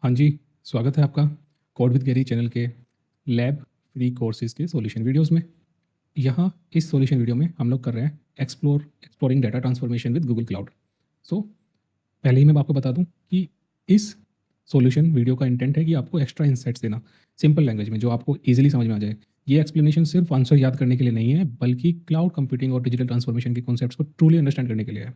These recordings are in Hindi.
हाँ जी, स्वागत है आपका कोड विद गेरी चैनल के लैब फ्री कोर्सेज़ के सॉल्यूशन वीडियोज़ में। यहाँ इस सॉल्यूशन वीडियो में हम लोग कर रहे हैं exploring data transformation with Google Cloud. So पहले ही मैं आपको बता दूँ कि इस सॉल्यूशन वीडियो का इंटेंट है कि आपको एक्स्ट्रा इनसाइट्स देना, सिंपल लैंग्वेज में जो आपको ईज़िली समझ में आ जाए। ये एक्सप्लेनेशन सिर्फ आंसर याद करने के लिए नहीं है, बल्कि क्लाउड कंप्यूटिंग और डिजिटल ट्रांसफॉर्मेशन के कॉन्सेप्ट्स को ट्रूली अंडरस्टैंड करने के लिए है।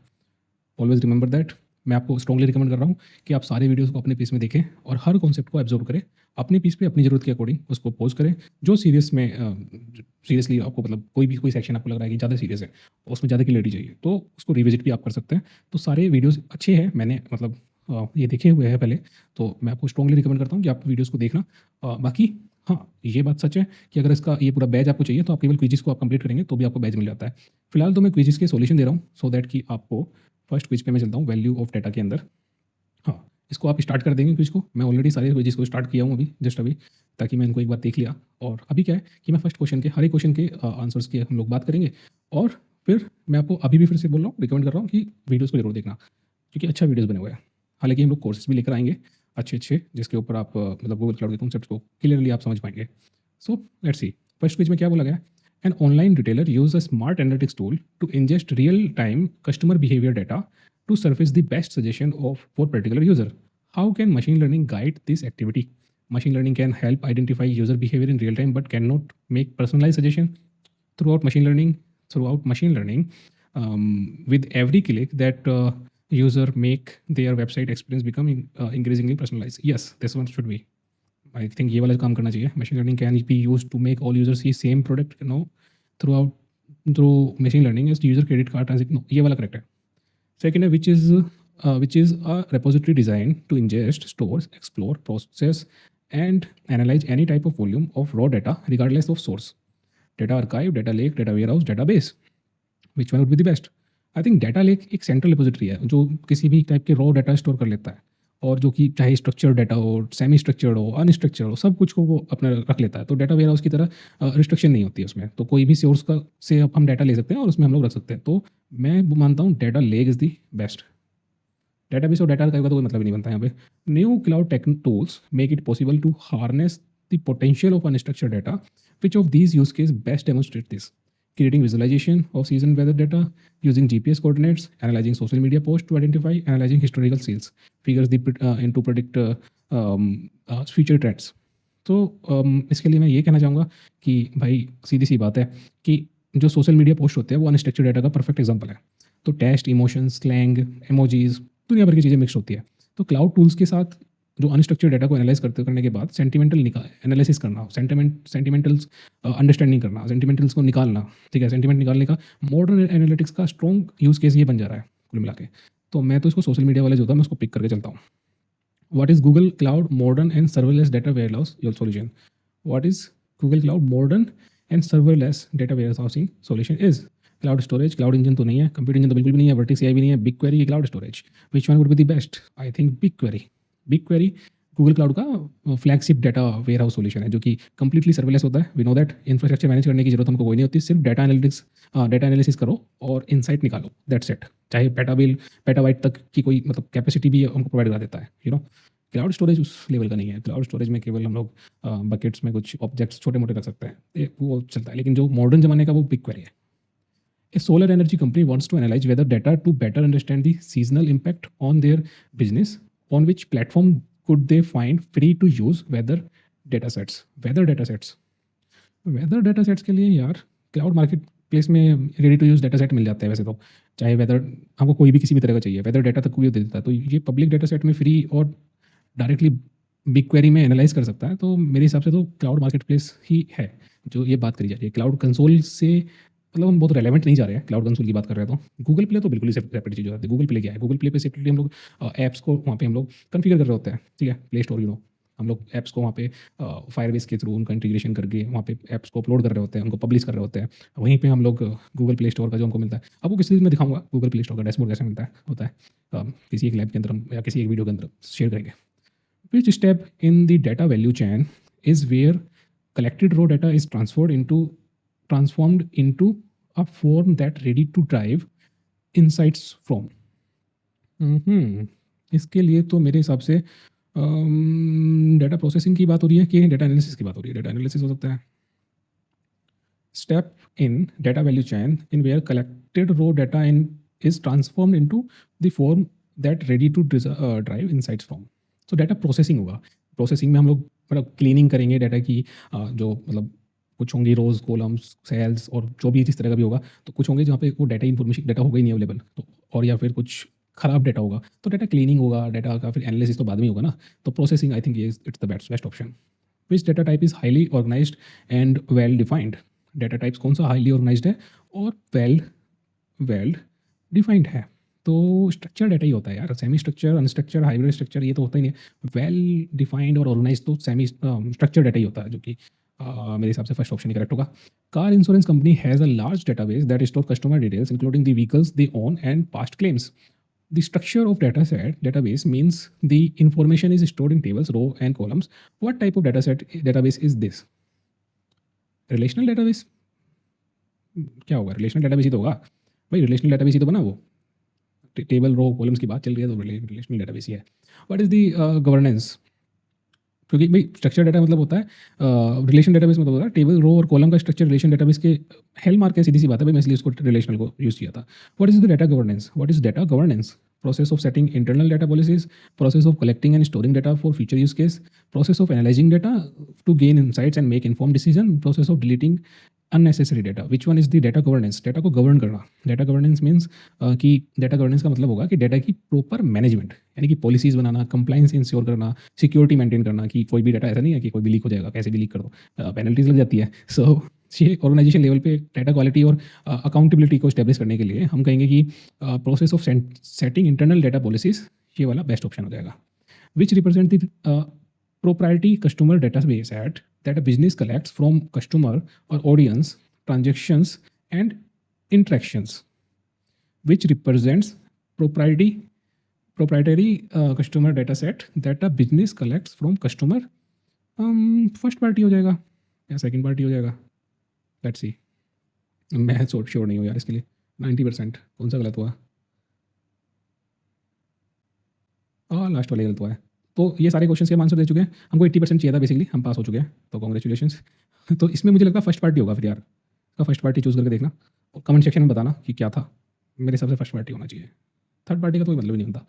ऑलवेज रिमेंबर दैट मैं आपको स्ट्रांगली रिकमेंड कर रहा हूँ कि आप सारे वीडियोस को अपने पीस में देखें और हर कॉन्सेप्ट को एब्जॉर्ब करें, अपने पीस पे अपनी ज़रूरत के अकॉर्डिंग उसको पॉज करें। जो सीरियसली आपको मतलब कोई सेक्शन आपको लग रहा है कि ज़्यादा सीरियस है, उसमें ज़्यादा क्लियरिटी चाहिए, तो उसको रिविजिट भी आप कर सकते हैं। तो सारे वीडियोज़ अच्छे हैं, मैंने मतलब ये देखे हुए हैं पहले, तो मैं आपको स्ट्रांगली रिकमेंड करता हूँ कि आप वीडियोज़ को देखना। बाकी हाँ, ये बात सच है कि अगर इसका ये पूरा बैच आपको चाहिए तो आप केवल क्विज़ेज़ को आप कंप्लीट करेंगे तो भी आपको बैच मिल जाता है। फिलहाल तो मैं क्विज़ेज़ के सॉल्यूशन दे रहा हूँ सो दैट कि आपको फर्स्ट क्विज पे मैं चलता हूँ वैल्यू ऑफ डाटा के अंदर। हाँ, इसको आप स्टार्ट कर देंगे क्विज को। मैं ऑलरेडी सारे क्विज़ेज़ को स्टार्ट किया हूँ अभी, जस्ट अभी, ताकि मैं इनको एक बार देख लिया। और अभी क्या है कि मैं फर्स्ट क्वेश्चन के हर एक क्वेश्चन के आंसर्स की हम लोग बात करेंगे। और फिर मैं आपको अभी भी फिर से बोल रहा हूँ, रिकमेंड कर रहा हूँ कि वीडियोज़ को जरूर देखना, क्योंकि अच्छा वीडियोज़ बने हुए हैं। हालाँकि हम लोग कोर्सेज़ भी लेकर आएँगे अच्छे-अच्छे, जिसके ऊपर आप मतलब गूगल क्लाउड के कॉन्सेप्ट्स को क्लियरली आप समझ पाएँगे। So let's see, first quiz में क्या बोला गया है? An online retailer use a smart analytics tool to ingest real time customer behaviour data to surface the best suggestion of for particular user. How can machine learning guide this activity? Machine learning can help identify user behavior in real time, but cannot make personalized suggestion. Throughout machine learning, with every click that user make, their website experience become increasingly personalized. Yes, this one should be. I think ये वाला काम करना चाहिए. Machine learning can be used to make all users see same product. Throughout through machine learning as user credit card transaction. No, ये वाला correct है. Second, which is a repository designed to ingest, store, explore, process, and analyze any type of volume of raw data regardless of source. Data archive, data lake, data warehouse, database. Which one would be the best? I think data lake एक सेंट्रल रिपोजिटरी है जो किसी भी टाइप के रॉ डाटा स्टोर कर लेता है, और जो कि चाहे स्ट्रक्चर्ड डाटा हो, सेमी स्ट्रक्चर्ड हो, अनस्ट्रक्चर्ड हो, सब कुछ को वो अपना रख लेता है। तो डाटा वेयर हाउस की तरह रिस्ट्रिक्शन नहीं होती है उसमें, तो कोई भी सोर्स का से अब हम डाटा ले सकते हैं और उसमें हम लोग रख सकते हैं। तो मैं मानता हूँ data lake is the best. Database और डाटा आर्काइव का तो कोई मतलब ही नहीं बनता यहाँ पे। New cloud tech tools make it possible to harness the potential of unstructured data, which of these use case best demonstrate this? Creating visualization of season weather data using GPS coordinates, analyzing social media posts to identify, analyzing historical sales figures into predict future trends. तो इसके लिए मैं ये कहना चाहूँगा कि भाई सीधी सी बात है कि जो सोशल मीडिया पोस्ट होते हैं वो अनस्ट्रक्चर्ड डाटा का परफेक्ट एग्जांपल है। तो टेक्स्ट, इमोशंस, स्लैंग, इमोजीज, दुनिया भर की चीज़ें मिक्स होती है। तो क्लाउड टूल्स के साथ जो अनस्ट्रक्चर्ड डाटा को एनालाइज करने के बाद सेंटिमेंटल एनालिसिस करना, सेंटिमेंटल्स अंडरस्टैंडिंग करना, सेंटिमेंटल्स को निकालना, ठीक है, सेंटिमेंट निकालने का मॉडर्न एनालिटिक्स का स्ट्रॉन्ग यूज़ केस ये बन जा रहा है कुल मिला के। तो मैं तो इसको सोशल मीडिया वाले जो होता है मैं उसको पिक करके चलता हूँ। What is Google Cloud modern and serverless data warehouse your solution? What is Google Cloud modern and serverless data warehousing solution is? Cloud storage, cloud engine तो नहीं है, कंप्यूटर इंजन तो बिल्कुल भी नहीं है, वर्टिक्स एआई भी नहीं है, BigQuery, cloud storage, which one would be the best? I think BigQuery. BigQuery Google Cloud का flagship data warehouse solution है, जो कि कंप्लीटली सर्वलेस होता है। We know that infrastructure manage करने की जरूरत हमको कोई नहीं होती, सिर्फ डाटा एनालिसिस करो और इनसाइट निकालो, दैट्स इट। चाहे पेटाबाइट तक की कोई मतलब कैपेसिटी भी हमको प्रोवाइड करा देता है, क्लाउड स्टोरेज उस लेवल का नहीं है। क्लाउड स्टोरेज में केवल हम लोग बकेट्स में कुछ ऑब्जेक्ट्स छोटे मोटे रख सकते हैं, वो चलता है। लेकिन जो मॉडर्न जमाने का वो बिग क्वेरी है। A solar energy company wants to analyze weather data to better understand the seasonal impact on their business. On which platform could they find free to use weather datasets? Weather datasets के लिए यार क्लाउड मार्केट प्लेस में रेडी टू यूज़ डेटासेट मिल जाते हैं वैसे तो। चाहे वेदर हमको कोई भी किसी भी तरह का चाहिए, वेदर डाटा तक कोई दे देता है। तो ये पब्लिक डेटासेट में फ्री और डायरेक्टली बिग क्वेरी में एनालाइज कर सकता है। तो मेरे हिसाब से तो क्लाउड मार्केट प्लेस ही है जो ये बात करी जा रही है। क्लाउड कंसोल से मतलब हम बहुत रेलेवेंट नहीं जा रहे हैं, क्लाउड कंसोल की बात कर रहे हैं तो गूगल प्ले तो बिल्कुल ही सेपरेट चीज़ हो जाती है। गूगल प्ले क्या है? गूगल प्ले पे सेपरेटली हम लोग ऐप्स को वहाँ पे हम लोग कन्फिगर कर रहे होते हैं, ठीक है, प्ले स्टोर हम लोग ऐप्स को वहाँ पे फायरबेस के थ्रू उनका इंटीग्रेशन करके वहाँ पे ऐप्स को अपलोड कर रहे होते हैं, उनको पब्लिश कर रहे होते हैं। वहीं पे हम लोग गूगल प्ले स्टोर का जो हमको मिलता है, अब वो किसी दिन मैं दिखाऊंगा गूगल प्ले स्टोर का डैशबोर्ड कैसे मिलता है होता है किसी एक लैब के अंदर हम या किसी एक वीडियो के अंदर शेयर करेंगे। Which step in the data value chain is where collected raw data is transformed into a form that ready to drive insights from? इसके लिए तो मेरे हिसाब से डेटा प्रोसेसिंग की बात हो रही है कि डेटा एनालिसिस की बात हो रही है? डेटा एनालिसिस हो सकता है। Step in data value chain in where collected raw data is transformed into the form that ready to drive insights from. So data processing होगा। प्रोसेसिंग में हम लोग मतलब क्लीनिंग करेंगे डाटा की, जो मतलब कुछ होंगी रोज कॉलम्स सेल्स और जो भी जिस तरह का भी होगा, तो कुछ होंगे जहाँ पे वो डाटा इन्फॉर्मेशन डाटा होगा ही नहीं अवेलेबल, तो और या फिर कुछ खराब डाटा होगा, तो डाटा क्लीनिंग होगा, डाटा का फिर एनालिसिस तो बाद में होगा ना। तो processing I think it's the best option. Which data type is highly organised and well defined? Data types कौन सा हाईली ऑर्गेनाइज्ड है और वेल डिफाइंड है? तो स्ट्रक्चर डाटा ही होता है यार। Semi structure, unstructured, hybrid structure ये तो होता ही नहीं है। वेल डिफाइंड और ऑर्गेनाइज तो सेमी स्ट्रक्चर डाटा ही होता है, जो कि मेरे हिसाब से फर्स्ट ऑप्शन ही करेक्ट होगा। Car insurance company has a large database that store customer details including the vehicles they own and past claims. The structure of database means the information is stored in tables, row and columns. What type of database is this? Relational database? क्या होगा? रिलेशनल डेटाबेस ही तो होगा भाई। रिलेशनल डेटाबेस ही तो बना वो। टेबल रो कॉलम्स की बात चल रही है तो रिलेशनल डेटाबेस ही है। What is the governance? क्योंकि भाई स्ट्रक्चर डाटा मतलब होता है, रिलेशन डेटाबेस मतलब होता है टेबल रो और कॉलम का स्ट्रक्चर रिलेशन डेटाबेस के हेल मार्क है, सीधी सी बात है भाई। मैं इसलिए उसको रिलेशनल को यूज़ किया था। What is the data governance? What is data governance? Process of setting internal data policies, process of collecting and storing data for future use case, process of analyzing data to gain insights and make informed decision, process of deleting unnecessary data. Which one is the data governance? Data को गवर्न करना। डाटा गवर्नेंस मीन्स कि डाटा गवर्नेंस का मतलब होगा कि डाटा की प्रॉपर मैनेजमेंट, यानी कि पॉलिसीज़ बनाना, कंप्लाइंस इंश्योर करना, सिक्योरिटी मेंटेन करना, कि कोई भी डाटा ऐसा नहीं है कि कोई भी लीक हो जाएगा, कैसे भी लीक कर दो, पेनल्टीज लग जाती है। सो ये ऑर्गेनाइजेशन लेवल पे डाटा क्वालिटी और अकाउंटेबिलिटी को स्टेब्लिश करने के लिए हम कहेंगे कि process of setting internal data policies, ये वाला बेस्ट ऑप्शन हो जाएगा। Which represent the proprietary customer database set that a business collects from customer or audience transactions and interactions. Which represents proprietary customer data set that a business collects from customer? First party हो जाएगा या सेकंड पार्टी हो जाएगा? Let's see. मैं श्योर नहीं हूँ यार इसके लिए। 90% कौन सा गलत हुआ? हाँ, लास्ट वाले गलत हुआ है। तो ये सारे क्वेश्चन के हम आंसर दे चुके हैं। हमको 80% चाहिए था बेसिकली, हम पास हो चुके हैं, तो कॉन्ग्रेचुलेशन। तो इसमें मुझे लगता है फर्स्ट पार्टी होगा फिर यार। इसका फर्स्ट पार्टी चूज़ करके देखना और कमेंट सेक्शन में बताना कि क्या था। मेरे हिसाब से फर्स्ट पार्टी होना चाहिए, थर्ड पार्टी का तो कोई मतलब ही नहीं होता।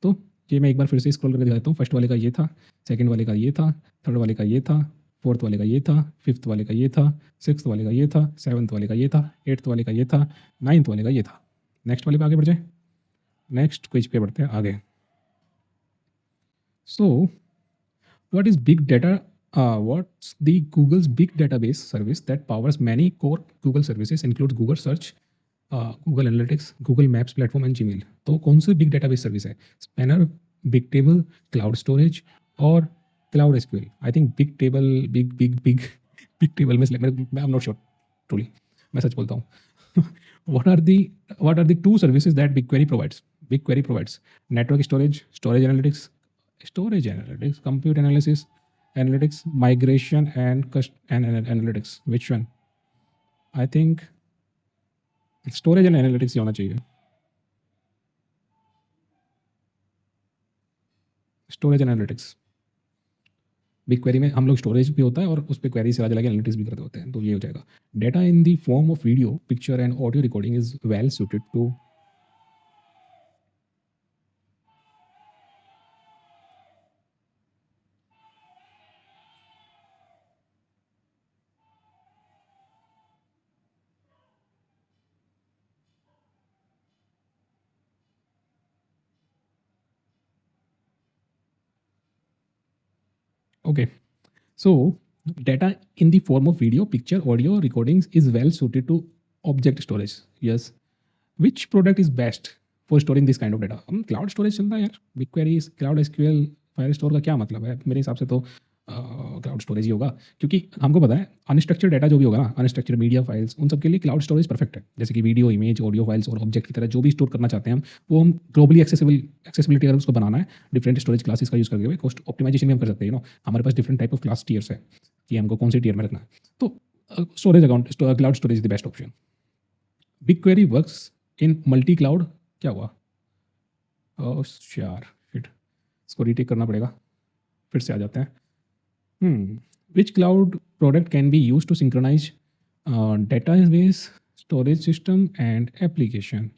तो ये मैं एक बार फिर से स्क्रॉल करके दिखाता हूँ। फर्स्ट वाले का ये था, सेकंड वाले का ये था, थर्ड वाले का ये था, फोर्थ वाले का ये था, फिफ्थ वाले का ये था, सिक्स्थ वाले का ये था, सेवन्थ वाले का ये था, एट्थ वाले का ये था, नाइन्थ वाले का ये था। नेक्स्ट वाले पे आगे बढ़ जाए। नेक्स्ट क्विज पे बढ़ते हैं आगे। So, what is big data? What's the Google's big database service that powers many core Google services, includes Google Search, Google Analytics, Google Maps platform and Gmail? तो कौन सी बिग डेटाबेस सर्विस है? Spanner, Bigtable, cloud storage और cloud SQL? I think Bigtable, Bigtable में मैं I am not sure truly, मैं सच बोलता हूँ। what are the what are the two services that BigQuery provides? BigQuery provides network storage analytics, compute analytics, migration and analytics. Which one? I think storage and analytics ही होना चाहिए। Storage analytics. बिग क्वेरी में हम लोग स्टोरेज भी होता है और उस पर क्वेरी से लगे एनालिटिक्स भी करते होते हैं, तो ये हो जाएगा। Data in the form of video, picture and audio recording is well suited to. Okay, so data in the form of video, picture, audio recordings is well suited to object storage. Yes. Which product is best for storing this kind of data? हम क्लाउड स्टोरेज चलता है यार। Big query, cloud SQL, fire store का क्या मतलब है? मेरे हिसाब से तो क्लाउड स्टोरेज ही होगा, क्योंकि हमको पता है अनस्ट्रक्चर्ड डाटा जो भी होगा ना, अनस्ट्रक्चर्ड मीडिया फाइल्स, उन सब के लिए क्लाउड स्टोरेज परफेक्ट है। जैसे कि वीडियो, इमेज, ऑडियो फाइल्स और ऑब्जेक्ट की तरह जो भी स्टोर करना चाहते हैं हम, वो हम ग्लोबली एक्सेसिबिलिटी अगर उसको बनाना है डिफरेंट स्टोरेज क्लासेस का यूज़ करके, कॉस्ट ऑप्टिमाइजेशन भी हम कर सकते हैं। हमारे पास different type of class tiers है कि हमको कौन से टीयर में रखना है। तो storage account cloud storage is the best option. Big query works in multi cloud. क्या हुआ? यार शिट, इसको रीटेक करना पड़ेगा। फिर से आ जाते हैं। Which cloud product can be use to synchronise database, storage system and application?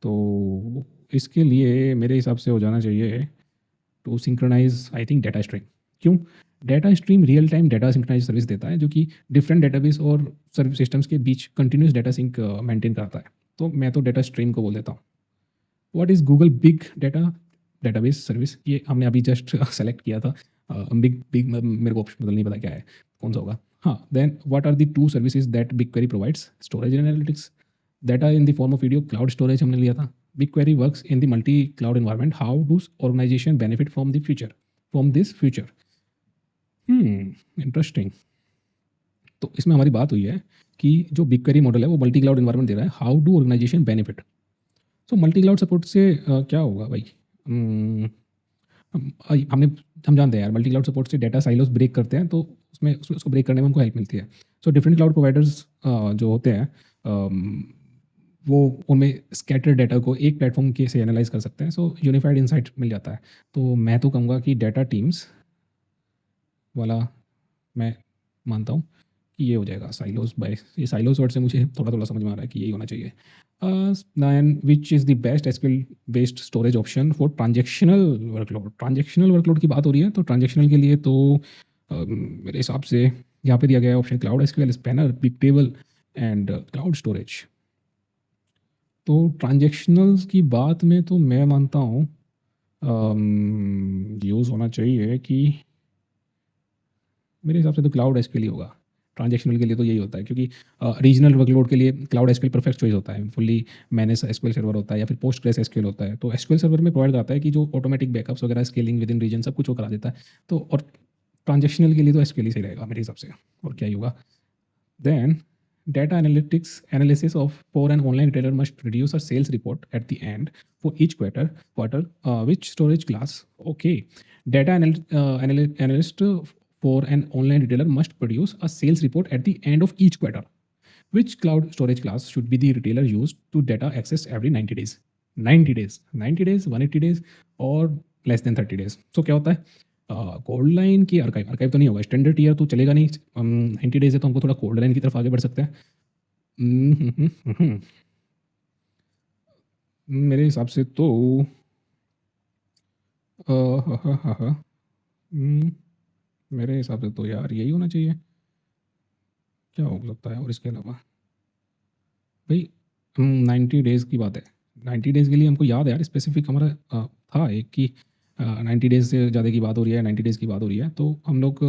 तो इसके लिए मेरे हिसाब से हो जाना चाहिए to synchronise, I think, data stream. क्यों? Data stream real time data synchronise service देता है, जो कि डिफरेंट डेटाबेस और सर्विस सिस्टम्स के बीच कंटिन्यूस डेटा सिंक मेंटेन करता है। तो मैं तो डेटा स्ट्रीम को बोल देता हूँ। What is Google big data database service? ये हमने अभी जस्ट सेलेक्ट किया था। बिग बिग मेरे को ऑप्शन बदल नहीं पता क्या है, कौन सा होगा। हाँ, then what are the two services that big query provides? Storage and analytics. Data in the form of video, cloud storage हमने लिया था। Big query works in the multi cloud environment, how does organisation benefit from the future, from this future? Interesting. तो इसमें हमारी बात हुई है कि जो बिग क्वेरी मॉडल है वो मल्टी क्लाउड एनवायरनमेंट दे रहा है, how do organisation benefit? So multi cloud support से क्या होगा भाई? हम्म, हमने हम जानते हैं यार, मल्टी क्लाउड सपोर्ट से डेटा साइलोस ब्रेक करते हैं, तो उसको ब्रेक करने में हमको हेल्प मिलती है। सो डिफरेंट क्लाउड प्रोवाइडर्स जो होते हैं, अम, वो उनमें स्कैटर डेटा को एक प्लेटफॉर्म के से एनालाइज कर सकते हैं। सो यूनिफाइड इंसाइट मिल जाता है। तो मैं तो कहूँगा कि डेटा टीम्स वाला मैं मानता हूँ कि ये हो जाएगा साइलोस बाय। ये साइलोस वर्ड से मुझे थोड़ा थोड़ा समझ में आ रहा है कि यही होना चाहिए। Nine, which is the best SQL based storage option for transactional workload? Transactional workload की बात हो रही है, तो ट्रांजेक्शनल के लिए तो मेरे हिसाब से यहाँ पे दिया गया है option cloud SQL, spanner, big table and cloud storage. तो ट्रांजेक्शनल्स की बात में तो मैं मानता हूँ यूज़ होना चाहिए कि मेरे हिसाब से तो क्लाउड एसक्यूएल ही होगा। ट्रांजेक्शनल के लिए तो यही होता है, क्योंकि रीजनल वर्कलोड के लिए क्लाउड एसक्यूएल परफेक्ट चॉइस होता है। फुल्ली मैनेज एसक्यूएल सर्वर होता है या फिर पोस्ट ग्रेस एसक्यूएल होता है। तो एसक्यूएल सर्वर में प्रोवाइड कराता है कि जो ऑटोमेटिक बैकअप्स वगैरह, स्केलिंग विद इन रीजन, सब कुछ वो करा देता है। तो और ट्रांजेक्शनल के लिए तो एसक्यूएल ही सही रहेगा मेरे हिसाब से, और क्या ही होगा। Then data analytics analysis of for an online retailer must produce a sales report at the end for each quarter, which storage class? Okay, analyst for an online retailer must produce a sales report at the end of each quarter. Which cloud storage class should be the retailer used to data access every 90 days? 90 days, 180 days और लेस देन 30 डेज। सो क्या होता है? कोल्ड लाइन की अर्काइव, अर्काइव तो नहीं होगा, स्टैंडर्ड ईयर तो चलेगा नहीं। 90 डेज है तो हमको थोड़ा कोल्ड लाइन की तरफ आगे बढ़ सकते हैं। मेरे हिसाब से तो मेरे हिसाब से तो यार यही होना चाहिए। क्या हो सकता है और इसके अलावा? भाई 90 डेज़ की बात है। 90 डेज़ के लिए हमको याद है यार, स्पेसिफिक हमारा था एक कि 90 डेज़ से ज़्यादा की बात हो रही है, 90 डेज़ की बात हो रही है, तो हम लोग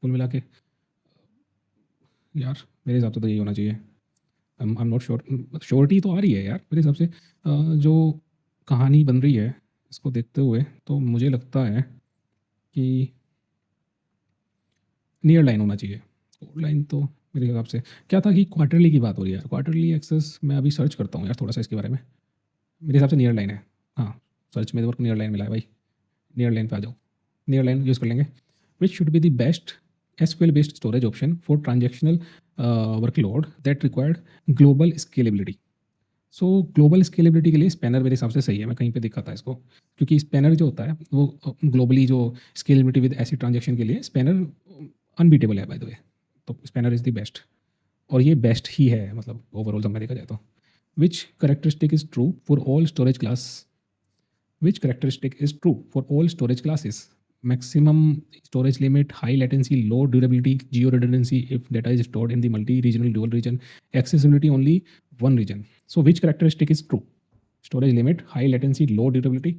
कुल मिला के यार मेरे हिसाब से तो यही होना चाहिए। आई एम नॉट श्योर, श्योरिटी तो आ रही है यार मेरे हिसाब से। जो कहानी बन रही है इसको देखते हुए तो मुझे लगता है कि नियर लाइन होना चाहिए। कोल्ड लाइन तो मेरे हिसाब से क्या था कि क्वार्टरली की बात हो रही है। क्वार्टरली एक्सेस मैं अभी सर्च करता हूँ यार थोड़ा सा इसके बारे में। मेरे हिसाब से नियर लाइन है। हाँ, सर्च में वर्क नियर लाइन मिला है भाई। नियर लाइन पे आ जाओ, नियर लाइन यूज़ कर लेंगे। Which should be the best SQL based storage option for transactional workload that required global scalability? So global scalability के लिए स्पैनर मेरे हिसाब से सही है। मैं कहीं पे देखा था इसको, क्योंकि स्पैनर जो होता है वो ग्लोबली जो स्केलेबिलिटी विद ऐसी ट्रांजेक्शन के लिए स्पैनर अनबीटेबल है बाय द वे। तो स्पैनर इज़ द बेस्ट, और ये बेस्ट ही है मतलब ओवरऑल जब मैं देखा जाए तो। Which characteristic is true for all storage class? Which characteristic is true for all storage classes? Maximum storage limit, high latency, low durability, geo redundancy if data is stored in the multi-regional dual region, accessibility only one region. So which characteristic is true? Storage limit, high latency, low durability,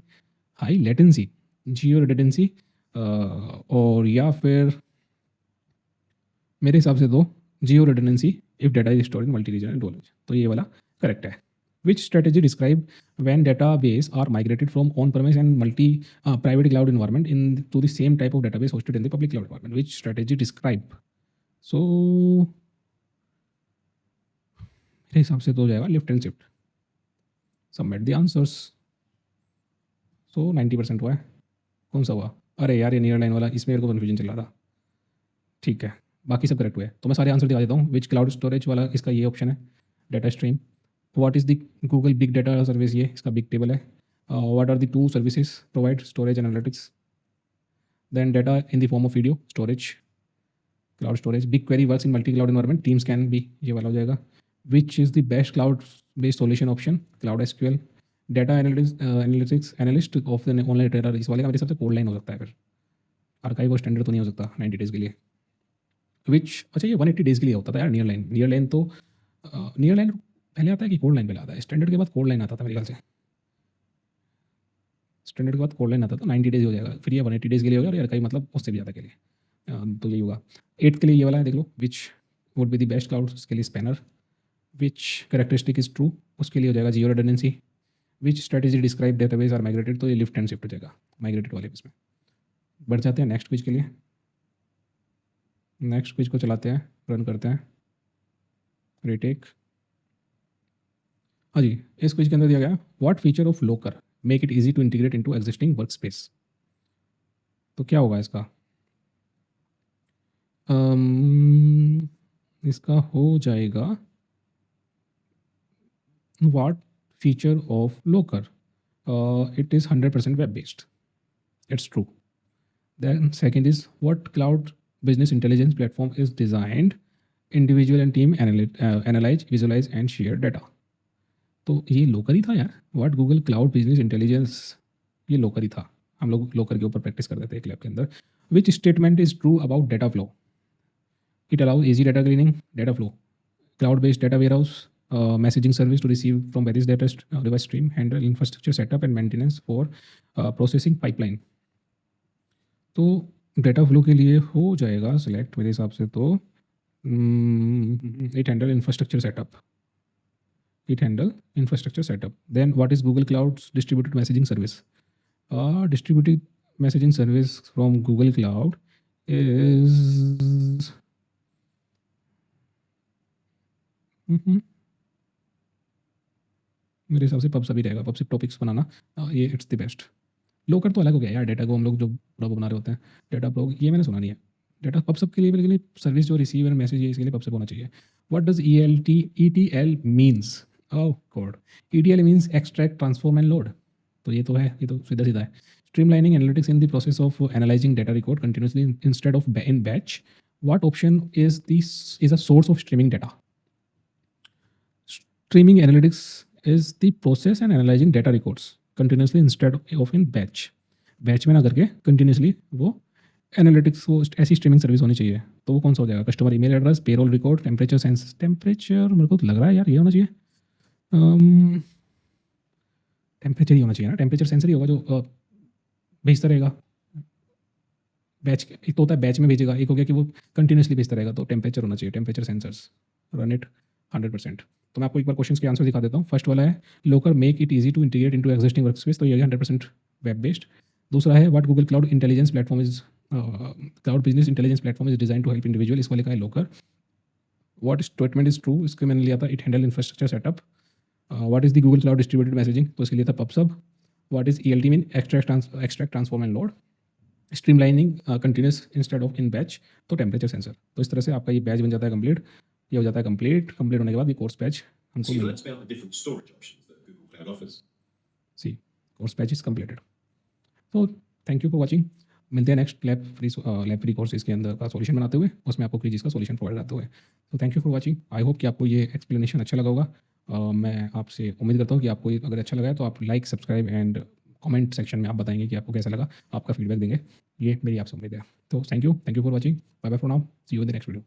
high latency, geo redundancy, और या फिर मेरे हिसाब से तो geo redundancy if data is stored in multi regional storage, तो ये वाला करेक्ट है। Which strategy describe when database are migrated from on-premise and multi private cloud environment in to the same type of database hosted in the public cloud environment? Which strategy describe? So मेरे हिसाब से तो हो जाएगा lift and shift. Submit the answers. So 90% हुआ है। कौन सा हुआ? अरे यार ये नियर लाइन वाला, इसमें मेरे को कन्फ्यूजन चल रहा था। ठीक है, बाकी सब करेक्ट हुए, तो मैं सारे आंसर दिखा देता हूँ। विच क्लाउड स्टोरेज वाला इसका ये ऑप्शन है, data stream. What is the Google big data service, ये इसका बिग टेबल है। What are the two services provide? Storage and analytics. Then data in the form of video storage, cloud storage. BigQuery works in multi-cloud environment. Teams can be, ये वाला हो जाएगा. Which is the best cloud-based solution option? Cloud SQL. Data analytics analyst of the online trader. इस वाले का मेरे हिसाब से कोड लाइन हो सकता है फिर. आर्काइव और स्टैंडर्ड तो नहीं हो सकता 90 डेज के लिए. विच अच्छा ये 180 डेज के लिए होता था यार. नियर लाइन तो नियर लाइन पहले आता है कि कोड लाइन पहले आता है? स्टैंडर्ड के बाद कोड लाइन आता था मेरे ख्याल से. स्टैंडर्ड के बाद कोड लाइन आता था. 90 डेज हो जाएगा फिर ये 180 डेज के लिए हो गया. और आर्काइव मतलब उससे भी ज़्यादा के लिए. तो यही होगा. 8th के लिए ये वाला है देख लो. Which would be the best cloud? उसके लिए Spanner. Which characteristic is true? उसके लिए हो जाएगा geo redundancy. Which strategy describe database are migrated? तो ये लिफ्ट एंड शिफ्ट हो जाएगा माइग्रेटेड वाले इसमें. बढ़ जाते हैं नेक्स्ट क्विज के लिए. नेक्स्ट क्विज को चलाते हैं, रन करते हैं. रीटेक. हाँ जी, इस क्विज के अंदर दिया गया what feature of Looker make it easy to integrate into existing work space. तो क्या होगा इसका? इसका हो जाएगा what feature of Looker. It is 100% web based. It's true. Then second is what cloud business intelligence platform is designed individual and team analyze, visualize and share data. तो ये लोकर ही था यार. What Google cloud business intelligence, ये लोकर ही था. हम लोग लोकर के ऊपर प्रैक्टिस करते थे एक लैब के अंदर. Which statement is true about data flow? It allows easy data cleaning, data flow, cloud based data warehouse, messaging service to receive from various data device stream, handle infrastructure setup and maintenance for processing pipeline. तो डेटा फ्लो के लिए हो जाएगा सिलेक्ट मेरे हिसाब से. तो it handle infrastructure setup. Then what is Google Cloud's distributed messaging service? Distributed messaging service from Google cloud is मेरे हिसाब से पब सभी रहेगा. पब से टॉपिक्स बनाना ये इट्स द बेस्ट. लोकर तो अलग हो गया यार. डेटा को हम लोग जो प्रो बना रहे होते हैं, डेटा प्रो ये मैंने सुना नहीं है. डेटा पब सब के लिए सर्विस जो रिसीव एंड मैसेज है इसके लिए पब सब होना चाहिए. What does ETL means? Oh God. ETL means extract transform and load. तो ये तो है, ये तो सीधा सीधा है. Streamlining analytics in the process of analysing data record continuously instead of in batch. What option is a source of streaming data? Streaming analytics is the process and analysing data records continuously instead of in batch. Batch में ना करके कंटिन्यूसली वो एनालिटिक्स वो ऐसी स्ट्रीमिंग सर्विस होनी चाहिए. तो वो कौन सा हो जाएगा? Customer email address, payroll record, temperature sense. Temperature मेरे को तो लग रहा है यार ये होना चाहिए. टेम्परेचर ही होना चाहिए ना. टेम्परेचर सेंसर ही होगा जो भेजता रहेगा. बैच एक तो होता है बैच में भेजेगा, एक हो गया कि वो कंटिन्यूसली भेजता रहेगा. तो टेम्परेचर होना चाहिए. Temperature sensors. Run it 100%. तो मैं आपको एक बार क्वेश्चन के आंसर दिखा देता हूँ. फर्स्ट वाला है Looker make it easy to integrate into existing work space. तो ये 100% वेब बेस्ड. दूसरा है what Google Cloud intelligence platform is cloud business intelligence platform is design to help individual. इस वाले का है Looker. What statement is true? इसके मैंने लिया था it handle infrastructure setup. What is the Google Cloud distributed messaging? तो इसके लिए था Pub Sub. What is ELT mean extract transform and load. Streamlining continuous instead of in batch. तो टेम्परेचर सेंसर. तो इस तरह से आपका ये बैच बन जाता है कंप्लीट. ये हो जाता है कंप्लीट होने के बाद ये कोर्स बैच हमको मिल Let's about the different storage options that Google Cloud offers. See course batch is completed. तो थैंक यू फॉर वॉचिंग. मिलते हैं नेक्स्ट लैब फ्री कोर्स के अंदर का सॉल्यूशन बनाते हुए. उसमें आपको क्विज़ का सॉल्यूशन प्रोवाइड करते हुए. तो thank you for watching. I hope कि आपको ये एक्सप्लेनेशन अच्छा लगा होगा. मैं आपसे उम्मीद करता हूँ कि आपको अगर अच्छा लगा है तो आप like, subscribe and comment section में आप बताएंगे कि आपको कैसा लगा. आपका फीडबैक देंगे. ये मेरी आपसे उम्मीद है. तो thank you for watching. Bye bye for now. See you in the next video.